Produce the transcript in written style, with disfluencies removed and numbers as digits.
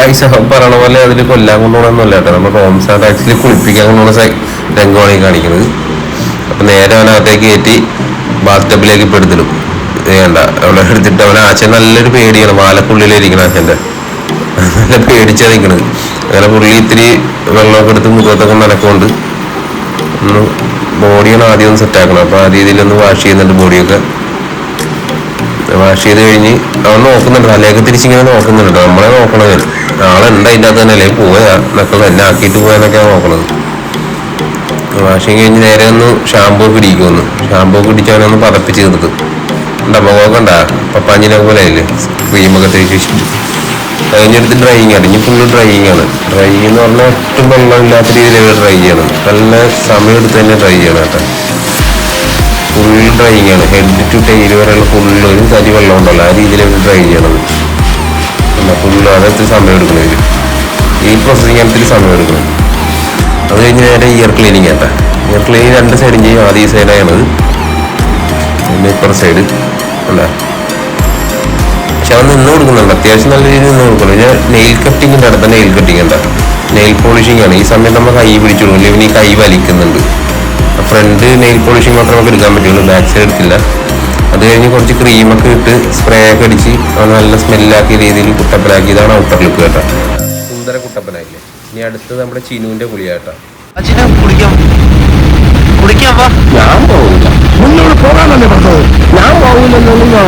Guys പറയണ പോലെ അതിൽ കൊല്ലാൻ കൊണ്ടുപോകണമെന്നല്ല കേട്ടോ, നമ്മൾ റോംസാർ ആക്ച്വലി കുളിപ്പിക്കാൻ കൊണ്ടുപോകുന്ന രംഗമാണ് ഈ കാണിക്കുന്നത്. അപ്പൊ നേരെ അവനകത്തേക്ക് കയറ്റി ബാത്ത് ടബിലേക്ക് ഇപ്പൊ എടുത്തിടും. വേണ്ട അവളെ എടുത്തിട്ട് അവനെ ആശൻ നല്ലൊരു പേടിയാണ്, മാലക്കുള്ളിലിരിക്കണം ആശന്റെ, നല്ല പേടിച്ചാ നിൽക്കണത്. അങ്ങനെ പുള്ളി ഇത്തിരി വെള്ളമൊക്കെ എടുത്ത് മുഖത്തൊക്കെ നനക്കൊണ്ട് ഒന്ന് ബോഡിയാണ് ആദ്യം ഒന്ന് സെറ്റാക്കണം. അപ്പൊ ആ രീതിയിലൊന്ന് വാഷ് ചെയ്യുന്നുണ്ട്. ബോഡിയൊക്കെ വാഷ് ചെയ്ത് കഴിഞ്ഞ് അവൻ നോക്കുന്നുണ്ട്, തലയൊക്കെ തിരിച്ചിങ്ങനെ നോക്കുന്നുണ്ട്. നമ്മളെ നോക്കണത് ആളുണ്ട് അതിൻ്റെ അകത്ത് തന്നെ, അല്ലെങ്കിൽ പോയാ എന്നൊക്കെ എന്നെ ആക്കിയിട്ട് പോയാന്നൊക്കെയാണ് നോക്കണത്. വാഷിങ് കഴിഞ്ഞ് നേരെ ഒന്ന് ഷാമ്പൂ ഒക്കെ ഇടിക്കുമെന്ന്, ഷാമ്പൂ ഒക്കെ ഇടിച്ച് അവനൊന്ന് പതപ്പിച്ച് തീർത്ത് എന്താ മുഖമൊക്കെ ഉണ്ടാ പപ്പാഞ്ഞിനെ പോലെ ആയില്ലേ, ക്രീമൊക്കെ തേച്ച് വെച്ചിട്ട് കഴിഞ്ഞെടുത്ത് ഡ്രൈയിങ് ആണ്. ഇനി ഫുള്ള് ഡ്രൈയിങ് ആണ്. ഡ്രൈയിങ് എന്ന് പറഞ്ഞാൽ ഒട്ടും വെള്ളമില്ലാത്ത രീതിയിലാണ് ഡ്രൈ ചെയ്യണം. നല്ല സമയം എടുത്ത് തന്നെ ഡ്രൈ ചെയ്യണം കേട്ടോ. ഫുൾ ഡ്രൈയിങ് ആണ്, ഹെഡ് ടു ടൈൽ വരെയുള്ള ഫുള്ള് ഒരു തരി വെള്ളം ഉണ്ടല്ലോ ആ രീതിയിലാണ് ഡ്രൈ ചെയ്യണത്. ഫുള്ള് അതെത്തി സമയം എടുക്കണതിൽ, ഈ പ്രോസസ്സിങ് ഇത്തിരി സമയം എടുക്കണം. അത് കഴിഞ്ഞ് നേരെ ഇയർ ക്ലീനിങ് ആട്ടാ. ഇയർ ക്ലീനിങ് രണ്ട് സൈഡും ചെയ്യും. ആദ്യം ഈ സൈഡാണത്, പിന്നെ ഇപ്പുറ സൈഡ് അല്ല. പക്ഷെ അവൻ നിന്ന് കൊടുക്കുന്നുണ്ട്, അത്യാവശ്യം നല്ല രീതിയിൽ നിന്ന് കൊടുക്കണം. ഞാൻ നെയിൽ കട്ടിങ്ങിൻ്റെ അടുത്ത നെയിൽ കട്ടിങ് ഉണ്ട്, നെയിൽ പോളിഷിംഗ് ആണ്. ഈ സമയത്ത് നമ്മൾ കൈ പിടിച്ചു കൊടുക്കും, ഇവന് ഈ കൈ വലിക്കുന്നുണ്ട്. ഫ്രണ്ട് നെയിൽ പോളിഷിംഗ് മാത്രമേ നമുക്ക് എടുക്കാൻ പറ്റുള്ളൂ, ബാക്ക് സൈഡ് എടുത്തില്ല. അത് കഴിഞ്ഞ് കുറച്ച് ക്രീമൊക്കെ ഇട്ട് സ്പ്രേ ഒക്കെ അടിച്ച് അവൻ നല്ല സ്മെല്ലാക്കിയ രീതിയിൽ കുട്ടപ്പനാക്കി. ഇതാണ് ഔട്ടർ ലുക്ക് കേട്ടോ, സുന്ദര കുട്ടപ്പനായില്ലേ. ഇനി അടുത്തത് നമ്മുടെ ചിനുവിന്റെ കുളിയാട്ടാ. ഞാൻ പോകില്ല, മുന്നോട്ട് പോകാനല്ലേ പറഞ്ഞത്. ഞാൻ പോകില്ലെന്നൊന്നും ഞാൻ